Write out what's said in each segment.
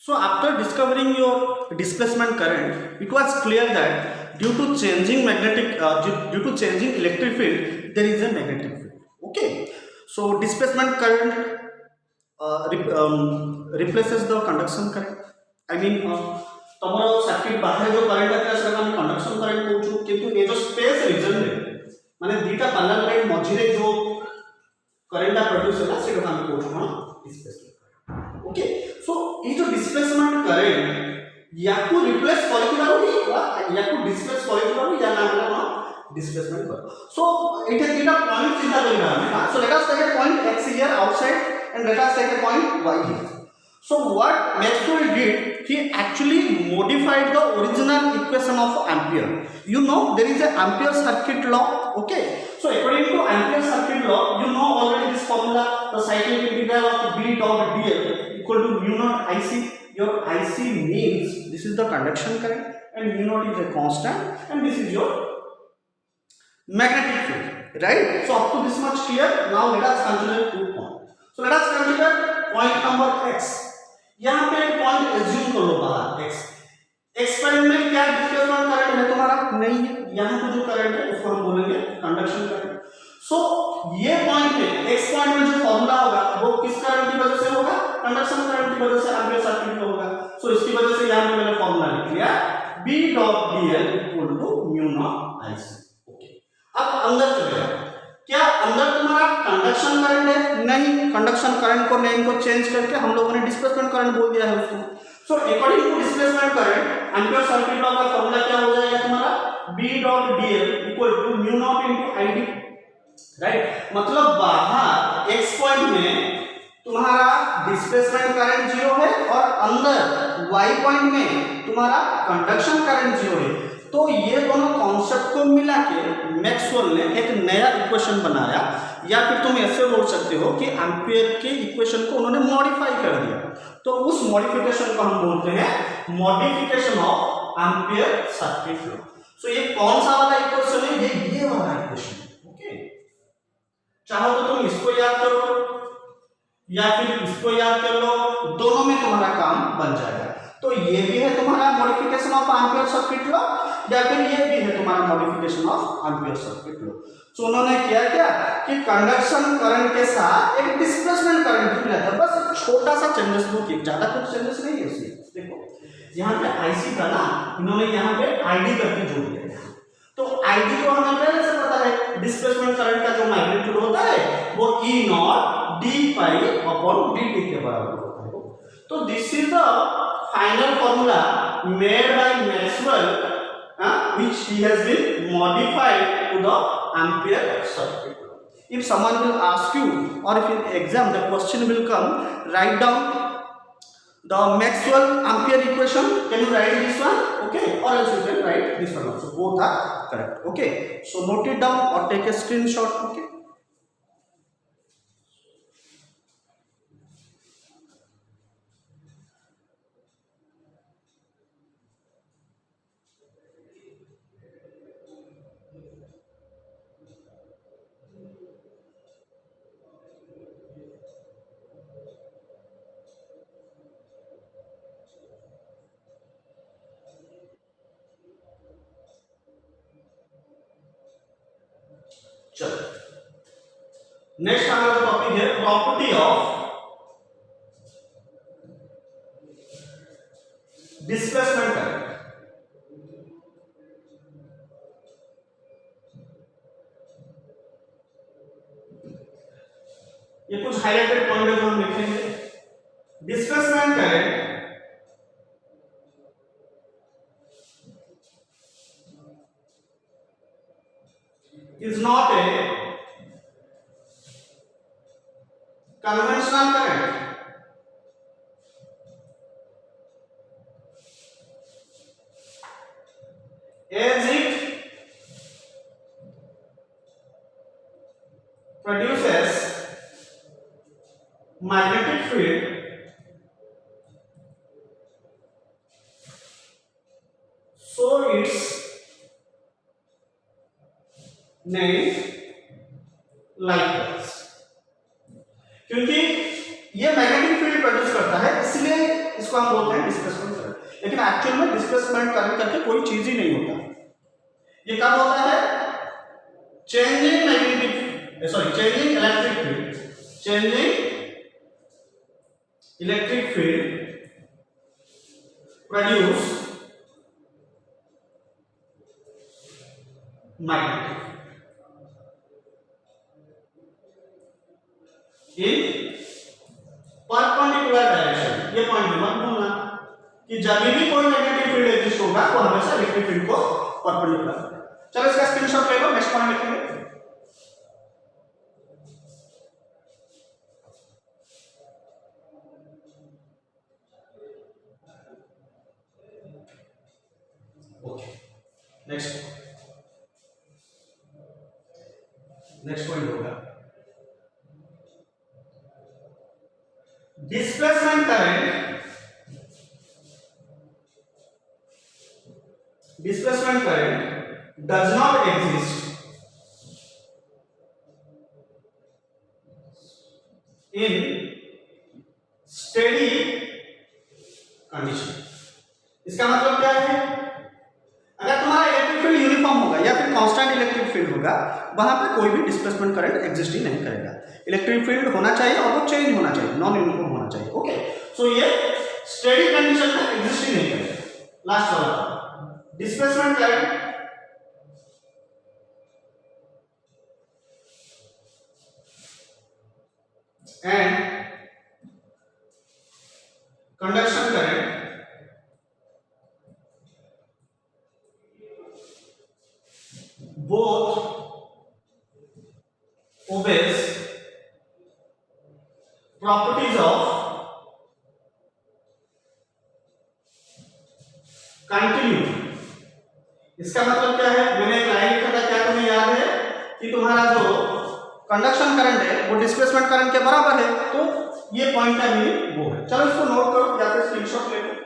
So after discovering your displacement current, it was clear that due to changing due to changing electric field, there is a magnetic field. Okay, so displacement current replaces the conduction current. I mean, तमरो circuit बाहर जो current है सेटा हम conduction current कहूछु, किंतु ये जो space reason रे माने दीटा पैरेलल प्लेट मझिरे जो करंट प्रोड्यूस होला सेटा हम कहूछु हम डिस्प्लेसमेंट. ओके, सो ये जो डिस्प्लेसमेंट करंट याकू रिप्लेस करि पारू या याकू डिस्प्लेस करि पारू या ना होला डिस्प्लेसमेंट कर. सो एटा दीटा पॉइंट चिंता करिबा हम. So let us take a point x here outside and let us take a point y here. So what Maxwell did, he actually modified the original equation of Ampere. You know there is a Ampere circuit law. Okay, so according to Ampere circuit law, you know already this formula, the cyclic integral of B dot dl equal to mu naught IC. Your IC means this is the conduction current and mu naught is a constant and this is your magnetic field, right? So up to this much clear. Now let us consider 2 points. So let us consider point number x. यहाँ पे एक point assume कर लो बाहर x. Experiment क्या displacement current है तुम्हारा नहीं है. यहाँ पे जो करंट है उसको हम बोलेंगे कंडक्शन करंट. सो ये पॉइंट में x पॉइंट में जो फॉर्मूला होगा वो किस करंट की वजह से होगा? कंडक्शन करंट की वजह से एम्पीयर सर्किट में होगा. सो इसकी वजह से यहाँ पे मैंने फॉर्मूला लिख लिया B dot dl equal to mu naught IC. Okay, अब अंदर चले जाओ. क्या अंदर तुम्हारा कंडक्शन करंट है? नहीं, कंडक्शन करंट को नेम को चेंज करके हम लोगों ने डिस्प्लेसमेंट करंट बोल दिया है उसको. So according to displacement current ampere circuit law का फॉर्मूला क्या हो जाएगा तुम्हारा? B dot dl equal to mu naught into ID. Right, मतलब बाहर x पॉइंट में तुम्हारा डिस्प्लेसमेंट करंट 0 है और अंदर y पॉइंट में तुम्हारा कंडक्शन करंट 0 है. तो ये दोनों कॉन्सेप्ट को मिला के मैक्सवेल ने एक नया इक्वेशन बनाया, या फिर तुम ऐसे बोल सकते हो कि एम्पीयर के इक्वेशन को उन्होंने मॉडिफाई कर दिया. तो उस मॉडिफिकेशन को हम बोलते हैं modification of ampere circuit law. So ये कौन सा वाला इक्वेशन है? ये वाला इक्वेशन. ओके, चाहो तो तुम इसको याद करो या फिर इसको याद कर लो, दोनों में तुम्हारा काम बन जाएगा. तो ये भी है तुम्हारा modification of ampere circuit law या फिर ये भी है तुम्हारा modification of ampere circuit law. तो उन्होंने क्या कि कंडक्शन करंट के साथ एक डिस्प्लेसमेंट करंट भी मिला था. बस एक छोटा सा चेंजेस वो किया, ज्यादा कुछ चेंजेस नहीं है उसमें. देखो यहाँ पे IC का ना इन्होंने यहाँ पे ID करके जोड़ दिया. तो ID को हमें पहले से पता है, डिस्प्लेसमेंट करंट का जो मैग्नीट्यूड होता है वो E not d pi upon dt के बराबर होता है. तो this is the final formula made by Maxwell, which he has been modified to the Ampere circuit. If someone will ask you, or if in exam the question will come, write down the Maxwell Ampere equation. Can you write this one? Okay, or else you can write this one also. Both are correct. Okay, so note it down or take a screenshot. Okay. चलो, next हमारा topic है property of displacement current. ये कुछ highlighted point है जो हम लिखेंगे. Displacement current is not a conventional current. As it produces magnetic field, so its name likewise. क्योंकि ये मैग्नेटिक फील्ड प्रोड्यूस करता है, इसलिए इसको हम बोलते हैं डिस्प्लेसमेंट करंट। लेकिन एक्चुअल में डिस्प्लेसमेंट करंट करके कोई चीज ही नहीं होता। ये कब होता है? Changing magnetic sorry changing electric field, changing electric field produce magnetic in perpendicular direction. ये पॉइंट मत भूलना कि जब भी कोई मैग्नेटिक फील्ड एग्जिस्ट होगा तो हमेशा इलेक्ट्रिक फील्ड को परपेंडिकुलर। चलो इसका स्क्रीनशॉट ले लो, नेक्स्ट पॉइंट लिखेंगे। ओके, नेक्स्ट पॉइंट होगा displacement current. Displacement current does not exist in steady condition. इसका मतलब क्या है? अगर तुम्हारा इलेक्ट्रिक फील्ड यूनिफॉर्म होगा या फिर कांस्टेंट इलेक्ट्रिक फील्ड होगा, वहां पे कोई भी डिस्प्लेसमेंट करंट एग्जिस्ट ही नहीं करेगा। इलेक्ट्रिक फील्ड होना चाहिए और वो चेंज होना चाहिए, नॉन यूनिफॉर्म होना चाहिए। ओके, सो ये स्टेडी कंडीशन में एग्जिस्ट ही नहीं करेगा। लास्ट वाला displacement current and conduction current both obeys properties of continuity। इसका मतलब क्या है? मैंने एक लाइन लिखा था, क्या तुम्हें याद है कि तुम्हारा जो कंडक्शन करंट है वो डिस्प्लेसमेंट करंट के बराबर है, तो ये पॉइंट का मीनिंग वो है। चलो इसको नोट करो या फिर स्क्रीनशॉट ले लो।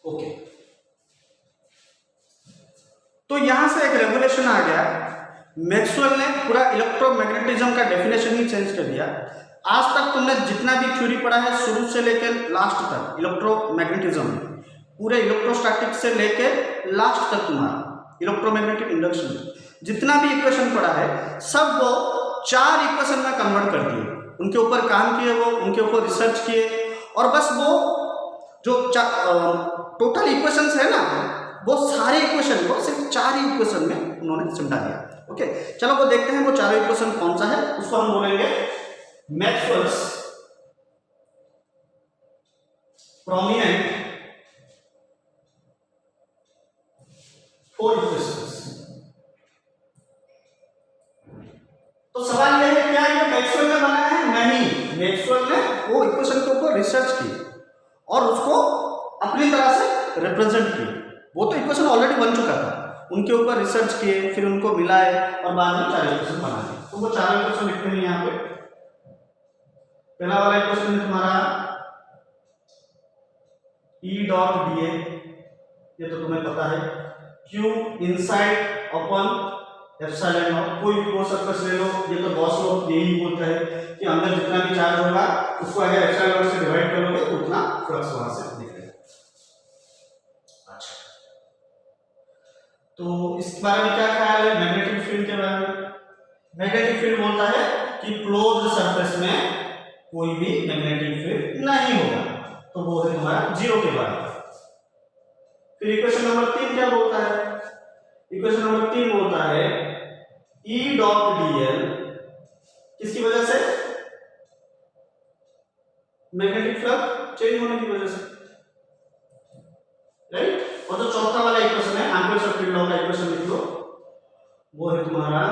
ओके, तो यहां से एक रेवोल्यूशन आ गया। मैक्सवेल ने पूरा इलेक्ट्रोमैग्नेटिज्म का डेफिनेशन ही चेंज कर दिया। आज तक तुमने जितना भी थ्योरी पढ़ा है शुरू से लेकर लास्ट तक, इलेक्ट्रोमैग्नेटिज्म पूरे इलेक्ट्रोस्टैटिक से लेकर लास्ट तक तुम्हारा इलेक्ट्रोमैग्नेटिक इंडक्शन जितना भी इक्वेशन पढ़ा है सब वो 4 इक्वेशन में कन्वर्ट कर दिए। उनके ऊपर काम किए, वो उनके ऊपर रिसर्च किए और बस वो जो टोटल इक्वेशंस है ना, वो सारे इक्वेशन को सिर्फ 4 ही इक्वेशन में उन्होंने समझा दिया। ओके, चलो वो देखते हैं वो 4 इक्वेशन कौन सा है। उसको हम बोलेंगे मैक्सवेल्स प्रोमिनेंट 4 इक्वेशंस। तो सवाल यह है, क्या ये मैक्सवेल ने बनाया है? नहीं, मैक्सवेल ने वो इक्वेशन के ऊपर रिसर्च की और उसको अपनी तरह से रिप्रेजेंट किया। वो तो इक्वेशन ऑलरेडी बन चुका था, उनके ऊपर रिसर्च किए, फिर उनको मिलाए और बाद में 4 इक्वेशन बना दिए। तो वो 4 इक्वेशन लिखते हैं यहाँ पे। पहला वाला इक्वेशन है तुम्हारा E डॉट dA, ये तो तुम्हें पता है, Q inside upon epsilon not. कोई भी कोस सरफेस ले लो, ये तो गॉस लॉ यही बोलता है कि अंदर जितना भी चार्ज होगा उसको अगर एप्सिलॉन नॉट से डिवाइड करोगे तो उतना फ्लक्स वहां से निकलेगा। अच्छा, तो इस बारे में क्या ख्याल है मैग्नेटिक फील्ड के बारे में? मैग्नेटिक फील्ड बोलता है कि क्लोज्ड सरफेस में कोई भी मैग्नेटिक फील्ड नहीं होगा, तो वो है तुम्हारा 0 के बराबर। फिर इक्वेशन नंबर 3 क्या बोलता है? इक्वेशन नंबर 3 बोलता है E डॉट dl किसकी वजह से? मैग्नेटिक फ्लक्स चेंज होने की वजह से, राइट। और जो चौथा वाला इक्वेशन है एम्पीयर सर्किट लॉ का इक्वेशन लिख लो, वो है तुम्हारा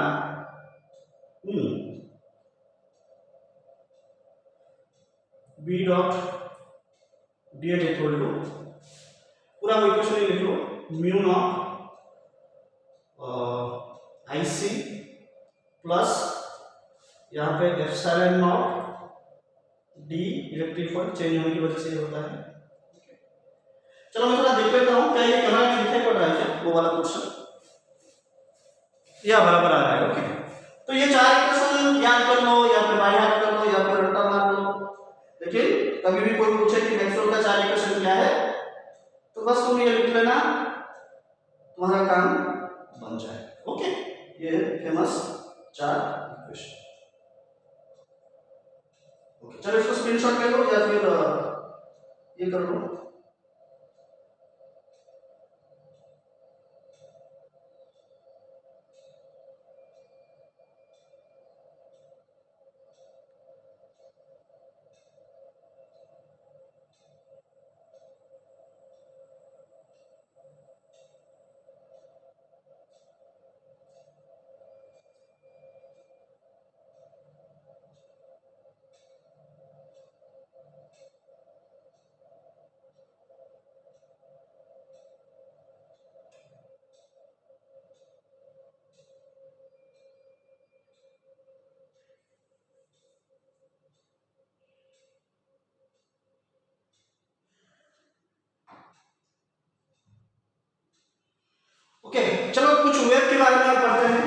B dot D H equal to पूरा वो इक्वेशन लिख लो, mu naught I C plus यहाँ पे epsilon naught D, electric field change होने की वजह से ये होता है। चलो मैं थोड़ा देख लेता हूँ क्या ये कैमरा में दिखाई पड़ रहा है क्या वो वाला क्वेश्चन, या बराबर आ रहा है। ओके, तो ये चार इक्वेशन याद कर लो या फिर बाय हार्ट कर लो या फिर रट्टा मार लो, लेकिन कभी भी कोई पूछे कि मैक्सवेल का चार इक्वेशन क्या है तो बस तुम ये लिख लेना, तुम्हारा काम बन जाए। ओके, ये फेमस चार इक्वेशन। ओके, चलो इसको स्क्रीनशॉट ले लो या फिर ये कर लो। ओके, चलो कुछ वेव के बारे में आप पढ़ते हैं,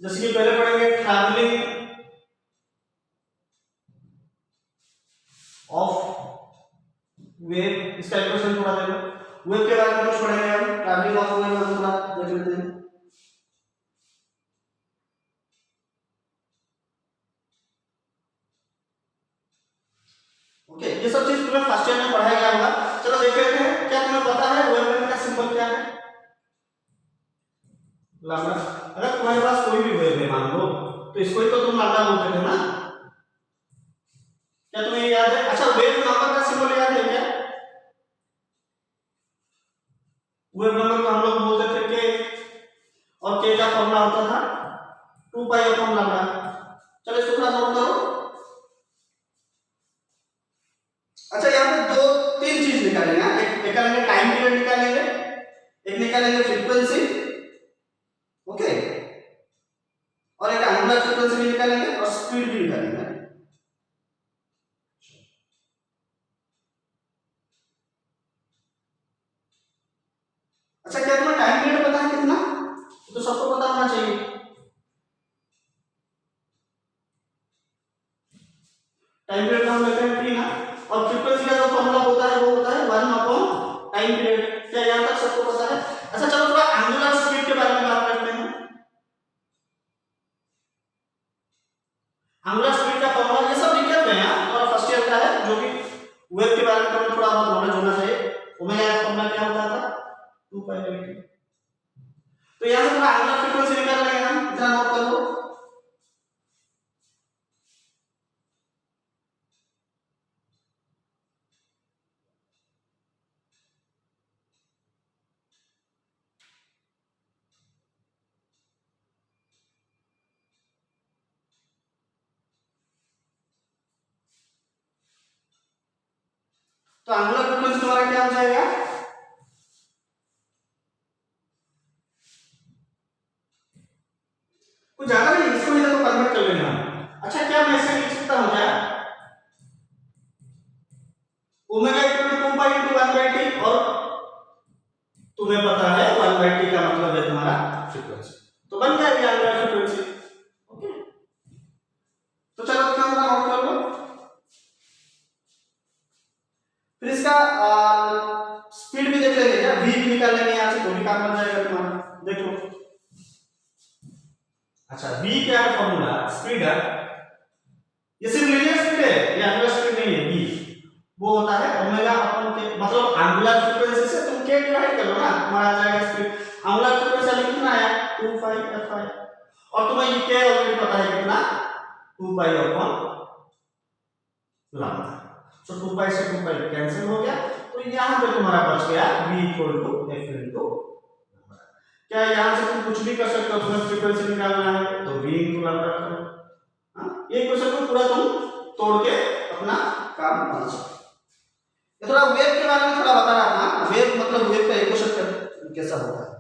जैसे कि पहले पढ़ेंगे ट्रैवलिंग ऑफ वेव, इसका इक्वेशन थोड़ा देखो। वेव के बारे में कुछ पढ़ेंगे हम, ट्रैवलिंग ऑफ वेव हम थोड़ा देख लेते हैं। ओके, ये सब चीज तुम्हें फर्स्ट ईयर में पढ़ाया गया होगा। चलो देख लेते हैं, क्या तुम्हें पता है वेवलेंथ का सिंबल क्या है? लैम्डा। अगर तुम्हारे पास कोई भी वेव है मान लो, तो इसको ही तो तुम लैम्डा बोलते थे ना, क्या तुम्हें याद है? अच्छा, वेव नंबर का सिंबल याद है क्या? वेव नंबर को हम लोग बोलते थे के, और के का फॉर्मूला होता था 2 पाई अपॉन लैम्डा। चलो इसको थोड़ा नोट करो। अच्छा, यहाँ पे दो तीन चीज निकालेंगे, एक निकालेंगे टाइम पीरियड निकालेंगे, एक निकालेंगे फ्रीक्वेंसी, ओके, और एक एंगुलर फ्रीक्वेंसी भी निकालेंगे और स्पीड भी निकालेंगे। अच्छा, क्या तुम्हें टाइम पीरियड पता है कितना? तो सबको पता होना चाहिए। टाइम पीरियड हम लेते हैं t ना, और फ्रीक्वेंसी का जो फॉर्मूला होता है वो होता है 1 अपॉन टाइम पीरियड। क्या यहां तक सबको पता है? अच्छा, चलो थोड़ा एंगुलर स्पीड के बारे में बात करते हैं। एंगुलर स्पीड का फॉर्मूला ये सब लिख लेते हैं, और फर्स्ट ईयर का है, जो कि वेव के बारे में तुम्हें थोड़ा बहुत नॉलेज होना चाहिए। ओमेगा का फॉर्मूला क्या होता था? 2 पाई बाय t। तो यहां से थोड़ा एंगुलर फ्रीक्वेंसी निकाल लेंगे हम, इतना नोट कर लो। तो एंगुलर फ्रीक्वेंसी तुम्हारा क्या हो जाएगा? कुछ ज्यादा नहीं, इसको इधर को कन्वर्ट कर लेना। अच्छा, क्या मैं ऐसे लिख सकता हूं क्या? Omega equal to 2 pi into 1 by t, और तुम्हें पता है 1 बाय t का मतलब है तुम्हारा फ्रीक्वेंसी, तो बन जाएगी एंगुलर फ्रीक्वेंसी। ओके, तो चलो इसका हम नोट कर लो। फिर इसका स्पीड भी देख लेंगे, क्या v भी निकाल लेंगे यहां से, तो भी काम बन जाएगा तुम्हारा। देख लो। अच्छा, v क्या है फॉर्मूला? स्पीड है, ये सिर्फ लीनियर स्पीड है, ये एंगुलर स्पीड नहीं है। v वो होता है ओमेगा अपॉन के, मतलब एंगुलर फ्रीक्वेंसी से तुम k डिवाइड कर लो ना, तुम्हारा आ जाएगा स्पीड। एंगुलर फ्रीक्वेंसी कितना आया? 2 पाई f(i), और तुम्हें ये k ऑलरेडी पता है कितना? 2 पाई अपॉन लैम्डा। तो 2 पाई से 2 पाई कैंसिल हो गया, तो यहां पे तुम्हारा बच गया v equal to f into lambda. क्या यहां से तुम कुछ भी कर सकते हो? तुम्हें फ्रीक्वेंसी निकालना है तो v इनटू लैम्डा करो। हां, ये क्वेश्चन को पूरा तुम तोड़ के अपना काम बना सकते हो। ये थोड़ा वेव के बारे में थोड़ा बता रहा था, वेव मतलब वेव का इक्वेशन कैसा होता है।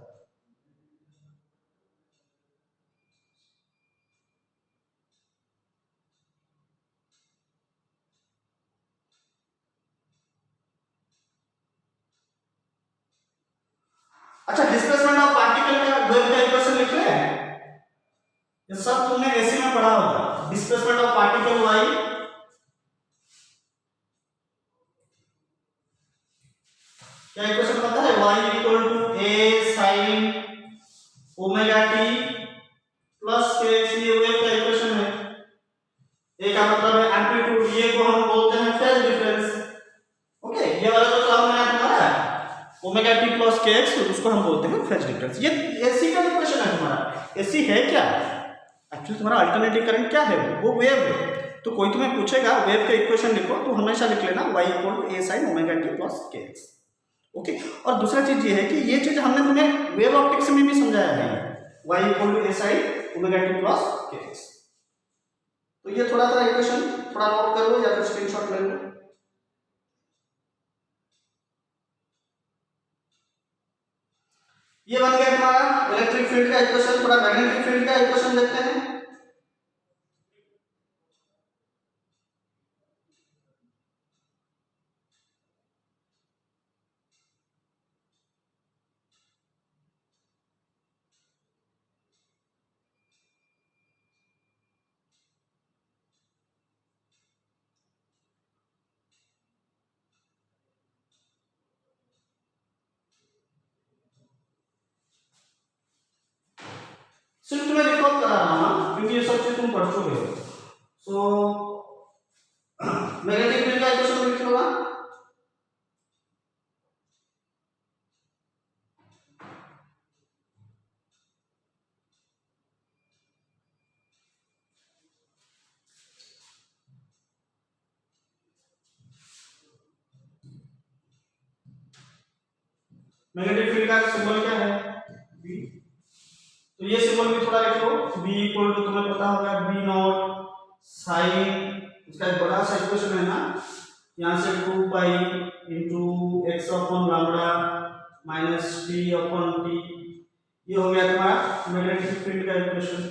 अच्छा, डिस्प्लेसमेंट ऑफ पार्टिकल का वेव का इक्वेशन लिख ले, ये सब तुमने एसी में पढ़ा होगा। डिस्प्लेसमेंट ऑफ पार्टिकल वाई, क्या इक्वेशन पता है, y equal to a sin omega t plus kx, ये वेव का इक्वेशन है। a का मतलब है एम्पलीट्यूड, ये को हम बोलते हैं फेज डिफरेंस। ओके, ये वाला जो टर्म है तुम्हारा omega T plus K x, उसको हम बोलते हैं फेज डिफरेंस। ये एसी का इक्वेशन है तुम्हारा। एसी है क्या, एक्चुअली तुम्हारा अल्टरनेटिव करंट क्या है, वो वेव है। तो कोई तुम्हें पूछेगा वेव के इक्वेशन लिखो, तो हमेशा लिख लेना y equal to a sin omega T plus K X. Okay, और दूसरा चीज ये है कि ये चीज हमने तुम्हें वेव ऑप्टिक्स में भी समझाया है, y equal to a sin omega T plus K X. तो ये थोड़ा सा इक्वेशन थोड़ा नोट कर लो या फिर स्क्रीनशॉट ले लो। ये बन गया तुम्हारा इलेक्ट्रिक फील्ड का इक्वेशन। थोड़ा मैग्नेटिक फील्ड का इक्वेशन देखते हैं। सिर्फ तुम्हें रिकॉल करा रहा हूं क्योंकि ये सब चीज तुम पढ़ चुके हो। सो मैग्नेटिक फील्ड का इक्वेशन लिख लो। मैग्नेटिक फील्ड का सिंबल क्या है, B। तो ये सिंबल भी थोड़ा लिख लो। B इक्वल टू तुम्हें पता होगा B नॉट साइन, इसका एक बड़ा सा इक्वेशन है ना, यहां से 2 pi into x upon lambda minus t upon t। ये हो गया तुम्हारा मैग्नेटिक फील्ड का इक्वेशन।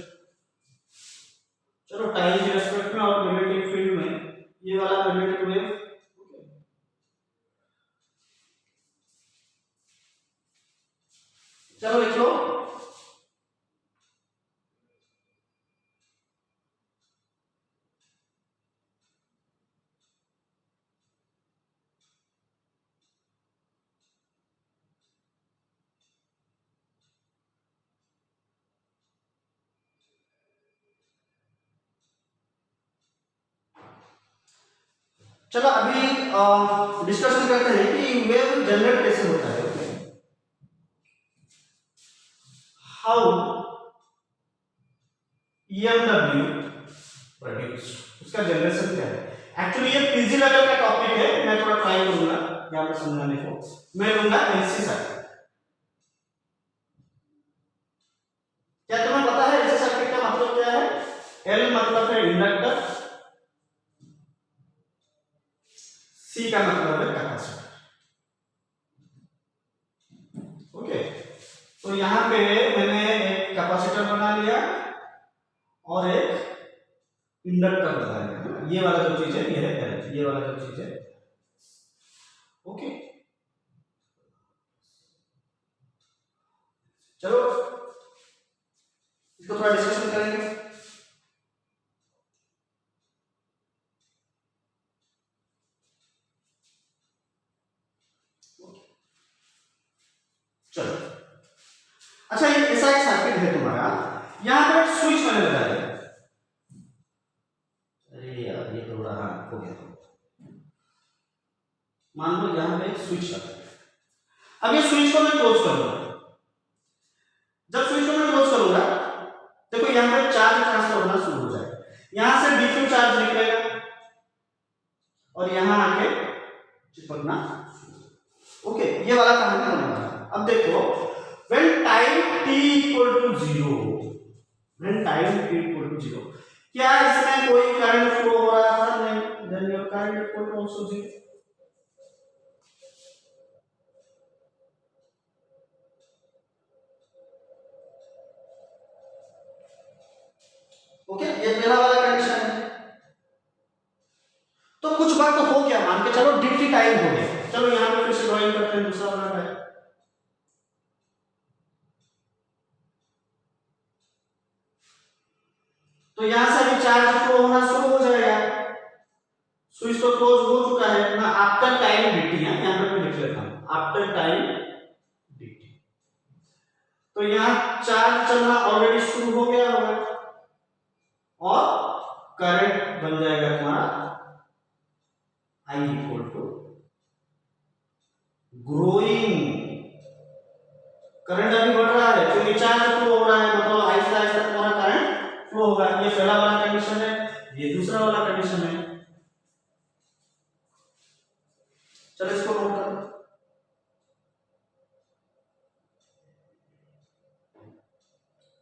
चलो, टाइम के रेस्पेक्ट में और मैग्नेटिक फील्ड में ये वाला मैग्नेटिक वेव। चलो लिख लो। चलो अभी डिस्कशन करते हैं कि वेव जनरेट कैसे होता है। हाउ EMW प्रोड्यूस, उसका जनरेशन क्या है। एक्चुअली ये पीजी लेवल का टॉपिक है, मैं थोड़ा ट्राई करूंगा यहां पे समझाने को। मैं लूंगा एलसी सर्किट। क्या तुम्हें पता है एलसी सर्किट का मतलब क्या है। एल मतलब है इंडक्टर, सी का मतलब है कैपेसिटर। ओके, तो यहां पे मैंने एक कैपेसिटर बना लिया और एक इंडक्टर बना लिया। ये वाला जो चीज है ये है एल, ये वाला जो चीज है। ओके, चलो इसको थोड़ा डिस्कशन करेंगे। चलो, अच्छा ये ऐसा एक सर्किट है तुम्हारा, यहां पर स्विच मैंने लगा दिया। अरे यार ये तो बड़ा हो गया। मान लो यहां पे स्विच लगा दिया। अब ये स्विच को मैं क्लोज करूंगा। जब स्विच को मैं क्लोज करूंगा, देखो यहां पर चार्ज ट्रांसफर होना शुरू हो जाएगा। यहां से dq चार्ज निकलेगा और यहां आके चिपकना। ओके, ये वाला कहानी होने वाला है। अब देखो, when time t equal to 0, when time t equal to 0, क्या इसमें कोई करंट फ्लो हो रहा था, नहीं, then your current equal to also 0। Okay, ये पहला वाला कंडीशन है। तो कुछ बार तो हो गया, मान के चलो dt टाइम हो गया। चलो यहां पे फिर से ड्राइंग करते हैं दूसरा वाला है। तो यहां से अभी चार्ज फ्लो होना शुरू हो जाएगा। स्विच तो क्लोज हो चुका है ना, आफ्टर टाइम dt है, यहां पे मैं लिख लेता हूं आफ्टर टाइम dt। तो यहां चार्ज चलना ऑलरेडी शुरू हो गया होगा और करंट बन जाएगा तुम्हारा I equal to growing. Current अभी बढ़ रहा है क्योंकि चार्ज फ्लो हो रहा है, मतलब आहिस्ता आहिस्ता तुम्हारा करंट फ्लो होगा। ये पहला वाला कंडीशन है, ये दूसरा वाला कंडीशन है। चलो इसको नोट करो।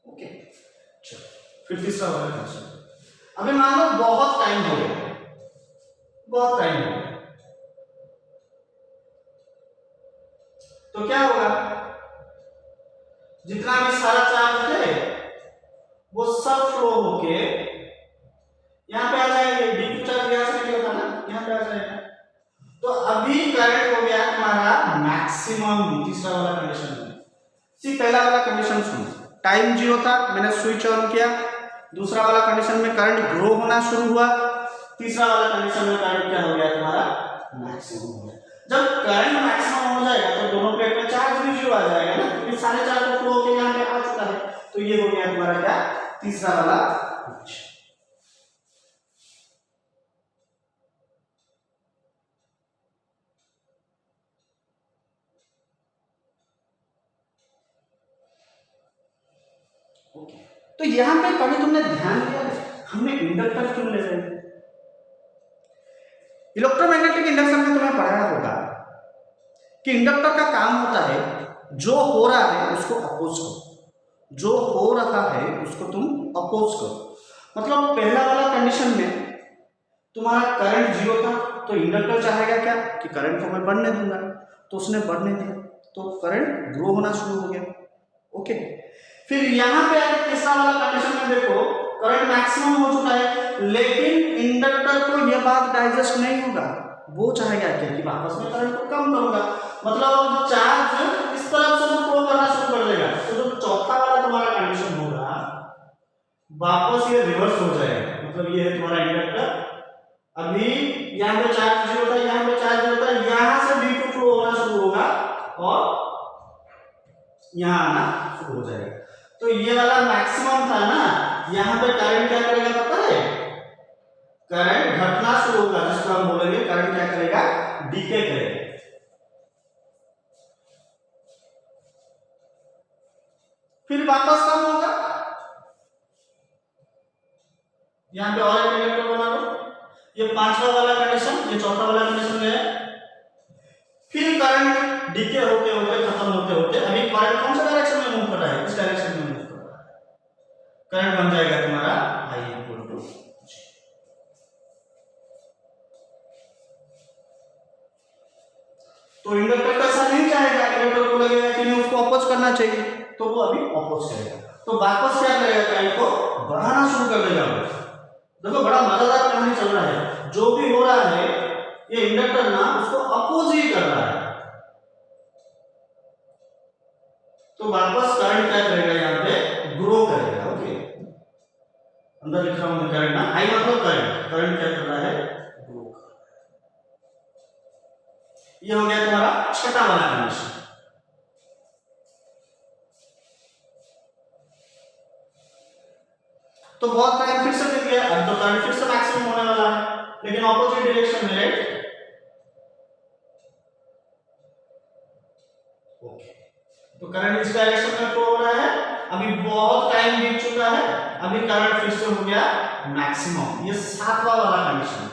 ओके, चलो फिर तीसरा वाला कंडीशन। अभी मान लो बहुत टाइम हो गया, बहुत टाइम हो गया, तो क्या होगा, जितना भी सारा चार्ज है वो सब फ्लो होके यहां पे आ जाएंगे। डी चार्ज यहां से निकला था ना, यहां पे आ जाएगा। तो अभी करंट हो गया तुम्हारा मैक्सिमम, तीसरा वाला कंडीशन में। सी पहला वाला कंडीशन सुनो, टाइम 0 था, मैंने स्विच ऑन किया। दूसरा वाला कंडीशन में करंट ग्रो होना शुरू हुआ। तीसरा वाला कंडीशन में करंट क्या हो गया तुम्हारा मैक्सिमम हो गया। जब करंट मैक्सिमम हो जाएगा तो दोनों प्लेट में चार्ज भी 0 आ जाएगा ना, क्योंकि सारे चार्ज फ्लो होके यहां पे आ चुका है। तो ये हो गया तुम्हारा क्या, तीसरा वाला कंडीशन। ओके, तो यहां पे कभी तुमने ध्यान दिया हमने इंडक्टर क्यों ले रहे हैं? इलेक्ट्रोमैग्नेटिक इंडक्शन में तुम्हें पढ़ाया होगा कि इंडक्टर का काम होता है जो हो रहा है उसको अपोज करो, जो हो रहा है उसको तुम अपोज करो। मतलब पहला वाला कंडीशन में तुम्हारा करंट 0 था, तो इंडक्टर चाहेगा क्या कि करंट को मैं बढ़ने दूंगा, तो उसने बढ़ने दिया, तो करंट ग्रो होना शुरू हो गया। ओके, फिर यहां पे आके तीसरा वाला कंडीशन में देखो करंट मैक्सिमम हो चुका है, लेकिन इंडक्टर को यह बात डाइजेस्ट नहीं होगा। वो चाहेगा क्या कि वापस में करंट को कम करूंगा, मतलब चार्ज इस तरफ से फ्लो करना शुरू कर देगा। तो जो चौथा वाला तुम्हारा कंडीशन होगा वापस ये रिवर्स हो जाएगा। मतलब ये है तुम्हारा इंडक्टर, अभी यहां पे चार्ज 0 था, यहां पे चार्ज 0 था, यहां से V2 फ्लो होना शुरू होगा और यहां आना शुरू हो जाएगा। तो ये वाला मैक्सिमम था ना, यहां पे करंट क्या करेगा पता है, करंट घटना शुरू होगा, जिसको हम बोलेंगे करंट क्या करेगा, डीके करेगा। फिर वापस कम होगा। यहां पे और एक इंडक्टर बना लो, ये पांचवा वाला कंडीशन, ये चौथा वाला कंडीशन है। फिर करंट डीके होते होते खत्म होते होते अभी करंट कौन सा डायरेक्शन में मूव कर रहा है, इस डायरेक्शन में मूव कर रहा है। करंट बन जाएगा तुम्हारा I इक्वल टू G। तो इंडक्टर का ऐसा नहीं चाहेगा, इंडक्टर को लगेगा कि नहीं उसको अपोज करना चाहिए, तो वो अभी अपोज करेगा। तो वापस क्या करेगा, करंट को बढ़ाना शुरू कर देगा। देखो बड़ा मजेदार कहानी चल रहा है, जो भी हो रहा है ये इंडक्टर ना उसको अपोज ही कर रहा है। तो वापस करंट क्या करेगा, यहाँ पे ग्रो करेगा। ओके, अंदर लिख रहा हूं मैं करंट ना, आई मतलब करंट, करंट क्या कर रहा है, ग्रो कर रहा है। ये हो गया तुम्हारा छठा वाला कंडीशन। तो बहुत टाइम फिर से बीत गया, अब तो करंट फिर से मैक्सिमम होने वाला है, लेकिन ऑपोजिट डायरेक्शन में, राइट। ओके, तो करंट इस डायरेक्शन में फ्लो हो रहा है। अभी बहुत टाइम बीत चुका है, अभी करंट फिर से हो गया मैक्सिमम। ये सातवां वाला कंडीशन।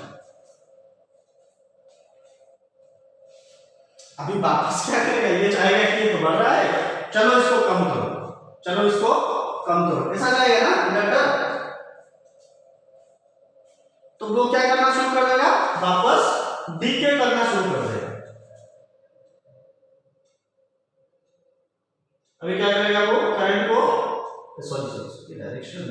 अभी वापस क्या करेगा, ये चाहेगा कि ये तो बढ़ रहा है, चलो इसको कम करो, चलो इसको कम करो, ऐसा चाहेगा ना इंडक्टर। तो वो क्या करना शुरू कर देगा, वापस डीके करना शुरू कर देगा। अभी क्या करेगा वो, करंट को, सॉरी डायरेक्शन,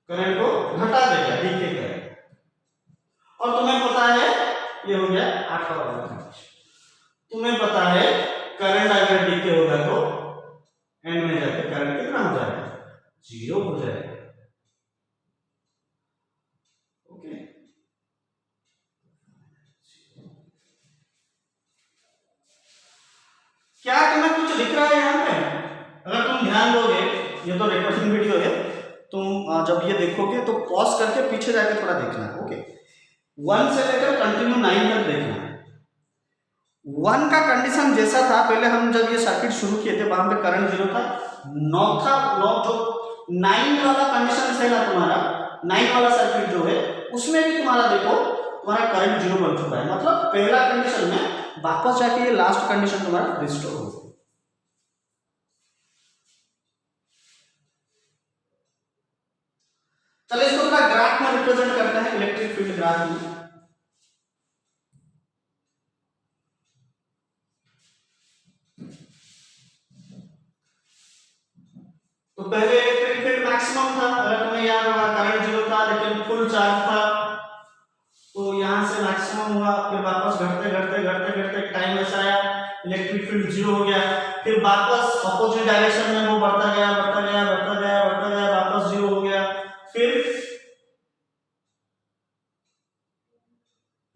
करंट को घटा देगा, डीके करेगा। और तुम्हें पता है ये हो गया 8 वाला कंडीशन। तुम्हें पता है करंट अगर डीके होगा तो एंड में जाकर करंट कितना हो जाएगा, 0 हो जाएगा। ओके, क्या तुम्हें कुछ दिख रहा है यहाँ पे? अगर तुम ध्यान दोगे, ये तो रिकॉर्डिंग वीडियो है, तुम जब ये देखोगे तो पॉज करके पीछे जाके थोड़ा देखना। ओके, 1 से लेकर कंटिन्यू 9 तक देखना। 1 का कंडीशन जैसा था पहले हम जब ये सर्किट शुरू किए थे, वहां पे करंट 0 था। 9 था, जो 9 वाला कंडीशन है ना तुम्हारा, 9 वाला सर्किट जो है उसमें भी तुम्हारा देखो तुम्हारा करंट 0 बन चुका है। मतलब पहला कंडीशन में वापस जाके ये लास्ट कंडीशन तुम्हारा रिस्टोर हो गया। चलो इसको थोड़ा ग्राफ में रिप्रेजेंट करते हैं, इलेक्ट्रिक फील्ड ग्राफ में। तो पहले इलेक्ट्रिक फील्ड मैक्सिमम था, अगर तुम्हें याद होगा करंट 0 था लेकिन फुल चार्ज था, तो यहां से मैक्सिमम हुआ, फिर वापस घटते घटते घटते घटते टाइम ऐसा आया इलेक्ट्रिक फील्ड 0 हो गया, फिर वापस अपोजिट डायरेक्शन में वो बढ़ता गया बढ़ता गया बढ़ता गया बढ़ता गया, वापस 0 हो गया, फिर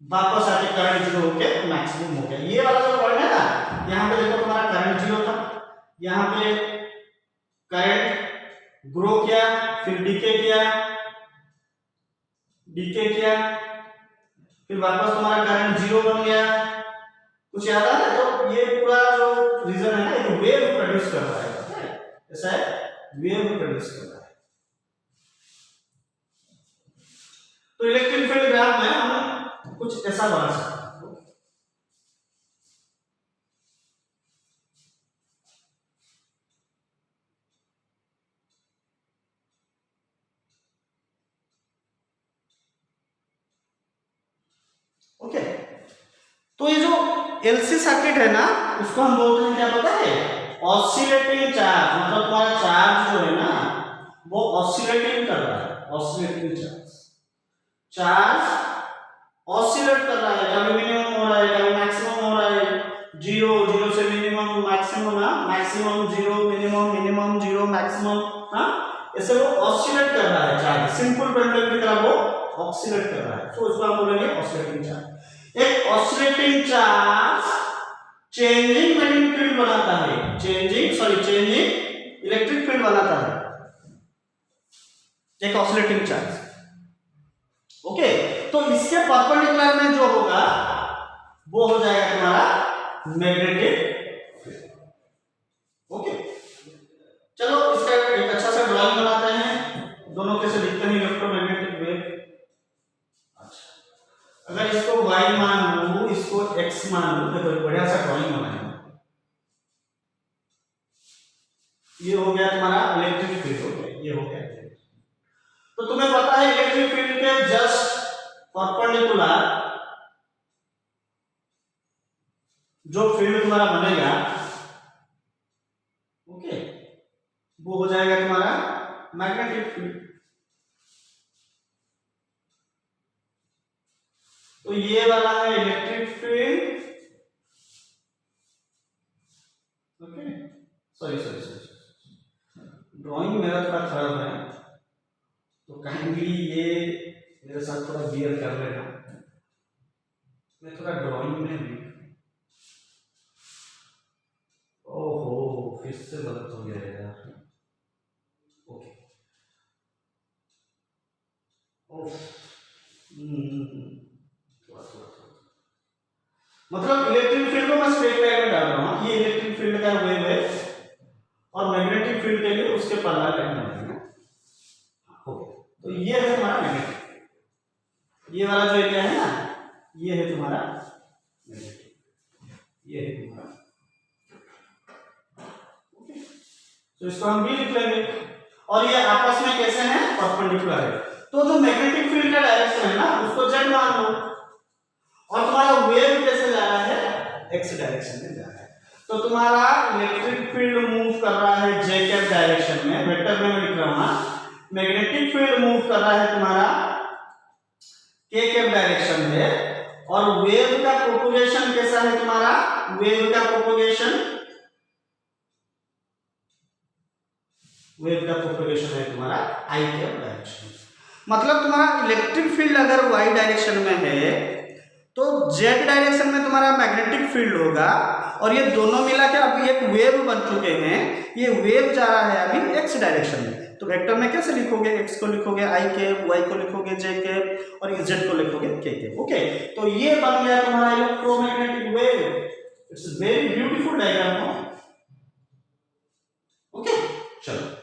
वापस आके करंट 0 होके मैक्सिमम हो गया। ये वाला जो पॉइंट है ना, यहाँ पे देखो तुम्हारा करंट 0 था, यहाँ पे करंट ग्रो किया, फिर डीके किया, फिर वापस तुम्हारा करंट 0 बन गया। कुछ याद आ रहा है? तो ये पूरा जो रीजन है ना, ये वेव प्रोड्यूस कर रहा है, ऐसा है, वेव प्रोड्यूस कर रहा है। तो इलेक्ट्रिक फील्ड ग्राफ में हम कुछ ऐसा बना सकते हैं। ओके, तो ये जो एलसी सर्किट है ना, उसको हम बोलते हैं क्या पता है, ऑसिलेटिंग चार्ज। मतलब तुम्हारा चार्ज जो है ना वो ऑसिलेटिंग कर रहा है, ऑसिलेटिंग चार्ज ऑसिलेट कर रहा है, कभी मिनिमम हो रहा है कभी मैक्सिमम हो रहा है, 0 से मिनिमम मैक्सिमम ना, मैक्सिमम 0 मिनिमम 0 मैक्सिमम, हाँ ऐसे वो ऑसिलेट कर रहा है चार्ज, सिंपल पेंडुलम की तरह वो ऑसिलेट कर रहा है। तो उसको हम बोलेंगे ऑसिलेटिंग चार्ज। एक oscillating charge changing magnetic field बनाता है, चेंजिंग इलेक्ट्रिक फील्ड बनाता है एक ऑसिलेटिंग चार्ज। ओके, तो इसके परपेंडिकुलर में जो होगा वो हो जाएगा तुम्हारा मैग्नेटिक फील्ड। ओके, चलो इसका एक अच्छा सा ड्राइंग बनाते हैं, दोनों कैसे दिखते हैं इलेक्ट्रोमैग्नेटिक वेव। अच्छा, अगर इसको y मान लूं, इसको x मान लूं, देखो बढ़िया सा ड्राइंग बनाएंगे। ये हो गया तुम्हारा इलेक्ट्रिक फील्ड, हो गया, ये हो गया। तो तुम्हें पता है इलेक्ट्रिक फील्ड के जस्ट परपेंडिकुलर जो फील्ड तुम्हारा बनेगा, ओके, वो हो जाएगा तुम्हारा मैग्नेटिक फील्ड। तो ये वाला है electric field, okay, sorry drawing मेरा थोड़ा खराब है, तो काइंडली ये मेरे साथ थोड़ा बियर कर लेना, मैं थोड़ा ड्राइंग में भी, ओहो फिर से गलत हो गया यार। ओके, मतलब इलेक्ट्रिक फील्ड को मैं स्ट्रेट लाइन में डाल रहा हूँ, ये इलेक्ट्रिक फील्ड का वेव है और मैग्नेटिक फील्ड के लिए उसके पैरेलल लाइन बनाएंगे। तो ये है हमारा मैग्नेटिक फील्ड, ये वाला जो एरिया है ना, ये है तुम्हारा मैग्नेटिक, ये है तुम्हारा। ओके, तो इसको हम भी लिख लेंगे, और ये आपस में कैसे हैं, परपेंडिकुलर है। तो जो मैग्नेटिक फील्ड का डायरेक्शन है ना, उसको z मान लो, और तुम्हारा वेव कैसे जा रहा है, x डायरेक्शन में जा रहा है। तो तुम्हारा इलेक्ट्रिक फील्ड मूव कर रहा है j कैप डायरेक्शन में, वेक्टर में मैं लिख रहा हूं ना, मैग्नेटिक फील्ड मूव कर रहा है तुम्हारा के डायरेक्शन में, और वेव का प्रोपगेशन कैसा है तुम्हारा, वेव का प्रोपगेशन है तुम्हारा आई कैप डायरेक्शन। मतलब तुम्हारा इलेक्ट्रिक फील्ड अगर वाई डायरेक्शन में है तो जेड डायरेक्शन में तुम्हारा मैग्नेटिक फील्ड होगा, और ये दोनों मिला के अभी एक वेव बन चुके हैं, ये वेव जा रहा है अभी एक्स डायरेक्शन में। तो वेक्टर में कैसे लिखोगे, एक्स को लिखोगे आई कैप, वाई को लिखोगे जे कैप, और जेड को लिखोगे के कैप। ओके, तो ये बन गया तुम्हारा electromagnetic wave. It's very beautiful diagram. Okay, चलो।